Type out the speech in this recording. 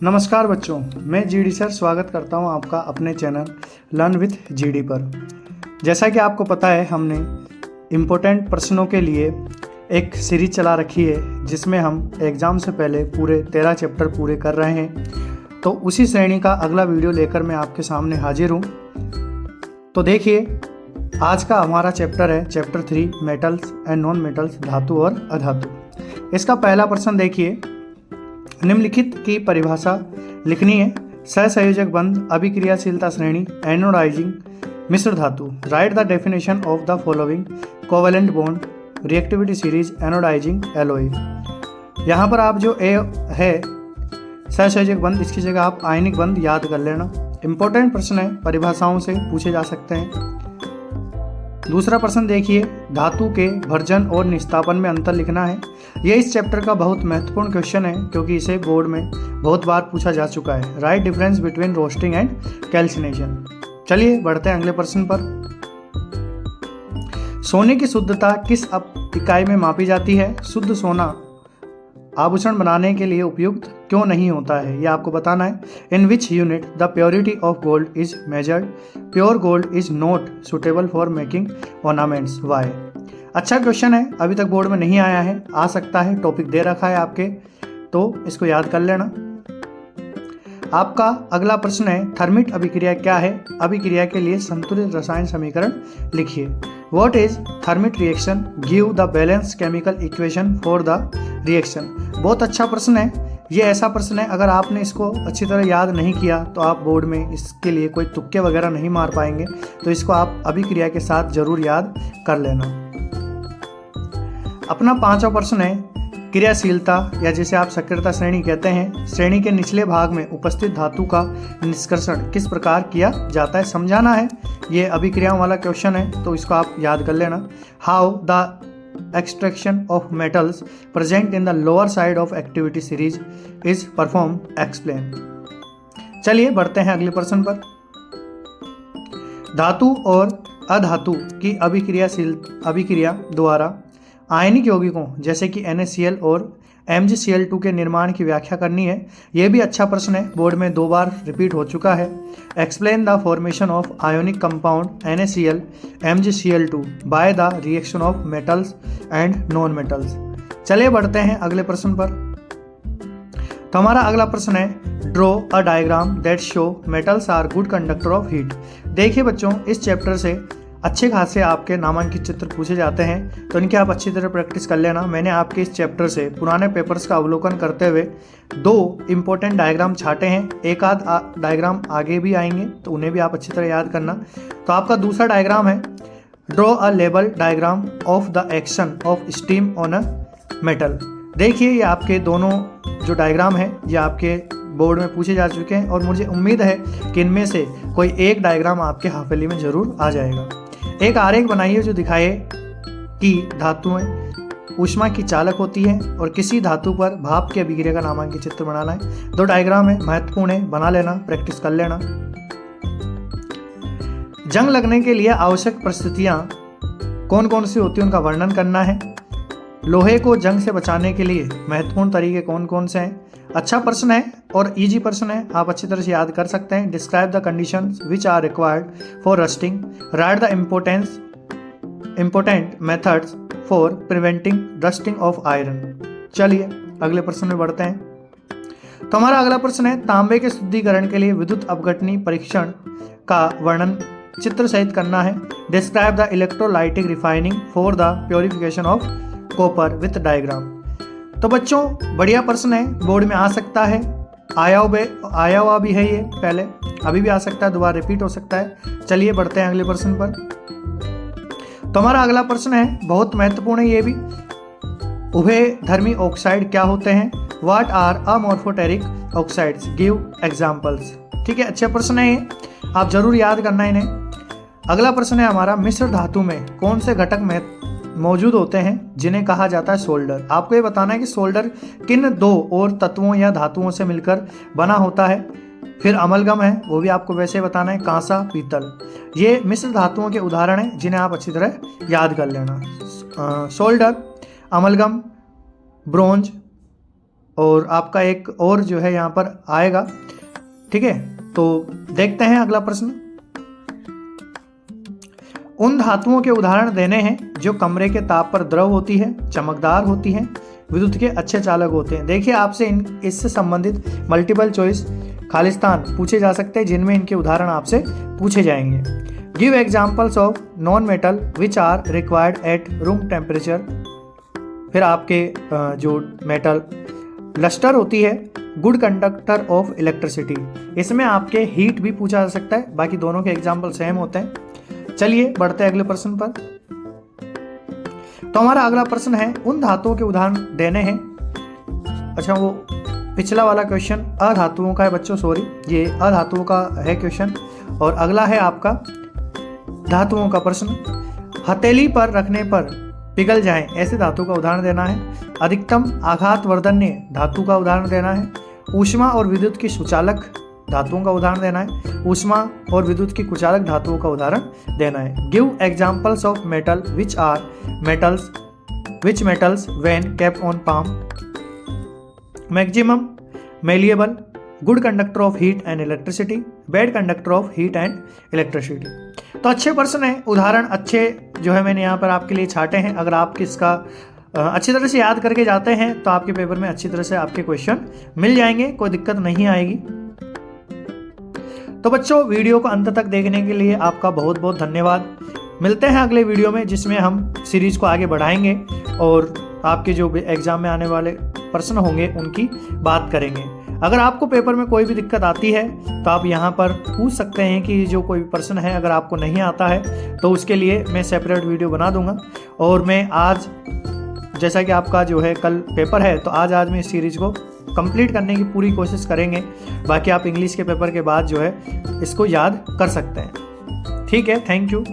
नमस्कार बच्चों, मैं जीडी सर स्वागत करता हूं आपका अपने चैनल लर्न विथ जीडी पर। जैसा कि आपको पता है, हमने इम्पोर्टेंट प्रश्नों के लिए एक सीरीज चला रखी है जिसमें हम एग्ज़ाम से पहले पूरे 13 चैप्टर पूरे कर रहे हैं। तो उसी श्रेणी का अगला वीडियो लेकर मैं आपके सामने हाजिर हूँ। तो देखिए, आज का हमारा चैप्टर है chapter 3 metals and non metals, धातु और अधातु। इसका पहला प्रश्न देखिए, निम्नलिखित की परिभाषा लिखनी है। सहसंयोजक बंध, अभिक्रियाशीलता श्रेणी, एनोडाइजिंग मिश्र धातु। Write the definition of the following covalent bond, reactivity series, anodizing alloy. यहाँ पर आप जो ए है सहसंयोजक बंध, इसकी जगह आप आयनिक बंध याद कर लेना। इंपॉर्टेंट प्रश्न है, परिभाषाओं से पूछे जा सकते हैं। दूसरा प्रश्न देखिए, धातु के भर्जन और निस्तापन में अंतर लिखना है। यह इस चैप्टर का बहुत महत्वपूर्ण क्वेश्चन है क्योंकि इसे बोर्ड में बहुत बार पूछा जा चुका है। Right difference between roasting and calcination. चलिए बढ़ते हैं अगले प्रश्न पर। सोने की शुद्धता किस इकाई में मापी जाती है? शुद्ध सोना आभूषण बनाने के लिए उपयुक्त क्यों नहीं होता है, ये आपको बताना है। In which unit the purity of gold is measured? Pure gold is not suitable for making ornaments, why? अच्छा क्वेश्चन है, अभी तक बोर्ड में नहीं आया है, आ सकता है, टॉपिक दे रखा है आपके, तो इसको याद कर लेना। आपका अगला प्रश्न है, थर्मिट अभिक्रिया क्या है? अभिक्रिया के लिए संतुलित रसायन समीकरण लिखिए। What is thermite reaction? Give the balance chemical equation for the reaction. बहुत अच्छा प्रश्न है। ये ऐसा प्रश्न है, अगर आपने इसको अच्छी तरह याद नहीं किया तो आप बोर्ड में इसके लिए कोई तुक्के वगैरह नहीं मार पाएंगे। तो इसको आप अभिक्रिया के साथ जरूर याद कर लेना। अपना पांचवा प्रश्न है, क्रियाशीलता या जिसे आप सक्रियता श्रेणी कहते हैं, श्रेणी के निचले भाग में उपस्थित धातु का निष्कर्षण किस प्रकार किया जाता है, समझाना है। ये अभिक्रियाओं वाला क्वेश्चन है, तो इसको आप याद कर लेना। How the extraction of metals present in the lower side of activity series is perform, explain. चलिए बढ़ते हैं अगले प्रश्न पर। धातु और अधातु की अभिक्रिया द्वारा आयनिक यौगिकों जैसे कि NaCl और MgCl2 के निर्माण की व्याख्या करनी है। यह भी अच्छा प्रश्न है, बोर्ड में 2 बार रिपीट हो चुका है। Explain the formation of ionic compound NaCl MgCl2 by the reaction of metals and non metals. चलिए बढ़ते हैं अगले प्रश्न पर। तो हमारा अगला प्रश्न है, draw a diagram that show metals are good conductor of heat. देखिए बच्चों, इस चैप्टर से अच्छे खासे आपके नामांकित चित्र पूछे जाते हैं, तो इनकी आप अच्छी तरह प्रैक्टिस कर लेना। मैंने आपके इस चैप्टर से पुराने पेपर्स का अवलोकन करते हुए 2 इंपॉर्टेंट डायग्राम छाटे हैं। एक आध डायग्राम आगे भी आएंगे, तो उन्हें भी आप अच्छी तरह याद करना। तो आपका दूसरा डायग्राम है, draw a label diagram of the action of steam on a metal. देखिए, ये आपके दोनों जो डायग्राम है ये आपके बोर्ड में पूछे जा चुके हैं और मुझे उम्मीद है कि इनमें से कोई एक डायग्राम आपके हाफिली में जरूर आ जाएगा। एक आरेख बनाइए जो दिखाए कि धातुएं ऊष्मा की चालक होती हैं और किसी धातु पर भाप की अभिक्रिया का नामांकित चित्र बनाना है। 2 डायग्राम है, महत्वपूर्ण है, बना लेना, प्रैक्टिस कर लेना। जंग लगने के लिए आवश्यक परिस्थितियां कौन कौन सी होती है उनका वर्णन करना है। लोहे को जंग से बचाने के लिए महत्वपूर्ण तरीके कौन कौन से हैं। अच्छा प्रश्न है और इजी प्रश्न है, आप अच्छी तरह से याद कर सकते हैं। Describe the conditions which are required for rusting. Write the important methods for preventing rusting of iron. चलिए अगले प्रश्न में बढ़ते हैं। तो हमारा अगला प्रश्न है, तांबे के शुद्धिकरण के लिए विद्युत अपघटनी परीक्षण का वर्णन चित्र सहित करना है। Describe the electrolytic refining for the purification of copper with diagram. तो बच्चों, बढ़िया प्रश्न है, बोर्ड में आ सकता है, आया हुआ भी है ये पहले, अभी भी आ सकता है, दोबारा रिपीट हो सकता है। चलिए बढ़ते हैं अगले प्रश्न पर। तो हमारा अगला प्रश्न है, बहुत महत्वपूर्ण है ये भी, उभयधर्मी ऑक्साइड क्या होते हैं? What are amphoteric oxides, give examples. ठीक है, अच्छे प्रश्न है ये, आप जरूर याद करना इन्हें। अगला प्रश्न है हमारा, मिश्र धातु में कौन से घटक मौजूद होते हैं जिन्हें कहा जाता है सोल्डर। आपको ये बताना है कि सोल्डर किन 2 और तत्वों या धातुओं से मिलकर बना होता है। फिर अमलगम है, वो भी आपको वैसे बताना है, कांसा, पीतल। ये मिश्र धातुओं के उदाहरण हैं जिन्हें आप अच्छी तरह याद कर लेना। सोल्डर, अमलगम, ब्रोंज, और आपका एक और जो है यहाँ पर आएगा। ठीक है, तो देखते हैं अगला प्रश्न। उन धातुओं के उदाहरण देने हैं जो कमरे के ताप पर द्रव होती है, चमकदार होती हैं, विद्युत के अच्छे चालक होते हैं। देखिए आपसे इससे संबंधित मल्टीपल चॉइस खालिस्तान पूछे जा सकते हैं जिनमें इनके उदाहरण आपसे पूछे जाएंगे। Give examples of non metal which are required at room temperature. फिर आपके जो मेटल लस्टर होती है, गुड कंडक्टर ऑफ इलेक्ट्रिसिटी, इसमें आपके हीट भी पूछा जा सकता है। बाकी दोनों के एग्जाम्पल सेम होते हैं। चलिए बढ़ते हैं अगले प्रश्न पर। तो हमारा अगला प्रश्न है उन धातुओं के उदाहरण देने हैं। अच्छा, वो पिछला वाला क्वेश्चन अधातुओं का है बच्चों, सॉरी, ये अधातुओं का है क्वेश्चन। और अगला है आपका धातुओं का प्रश्न। हथेली पर रखने पर पिघल जाएं ऐसे धातु का उदाहरण देना है। अधिकतम आघात वर्धन्य धातु का उदाहरण देना है। ऊष्मा और विद्युत की सुचालक धातुओं का उदाहरण देना है। ऊष्मा और विद्युत की कुचालक धातुओं का उदाहरण देना है। Give examples of metal which are metals when kept on palm. Maximum malleable, good conductor of heat and electricity, bad conductor of heat and electricity. तो अच्छे प्रश्न है, उदाहरण अच्छे जो है मैंने यहाँ पर आपके लिए छाटे हैं। अगर आप इसका अच्छी तरह से याद करके जाते हैं तो आपके पेपर में अच्छी तरह से आपके क्वेश्चन मिल जाएंगे, कोई दिक्कत नहीं आएगी। तो बच्चों, वीडियो को अंत तक देखने के लिए आपका बहुत बहुत धन्यवाद। मिलते हैं अगले वीडियो में जिसमें हम सीरीज को आगे बढ़ाएंगे और आपके जो एग्जाम में आने वाले प्रश्न होंगे उनकी बात करेंगे। अगर आपको पेपर में कोई भी दिक्कत आती है तो आप यहाँ पर पूछ सकते हैं कि जो कोई प्रश्न है अगर आपको नहीं आता है तो उसके लिए मैं सेपरेट वीडियो बना दूंगा। और मैं आज, जैसा कि आपका जो है कल पेपर है, तो आज में इस सीरीज को कंप्लीट करने की पूरी कोशिश करेंगे। बाकी आप इंग्लिश के पेपर के बाद जो है इसको याद कर सकते हैं। ठीक है, थैंक यू।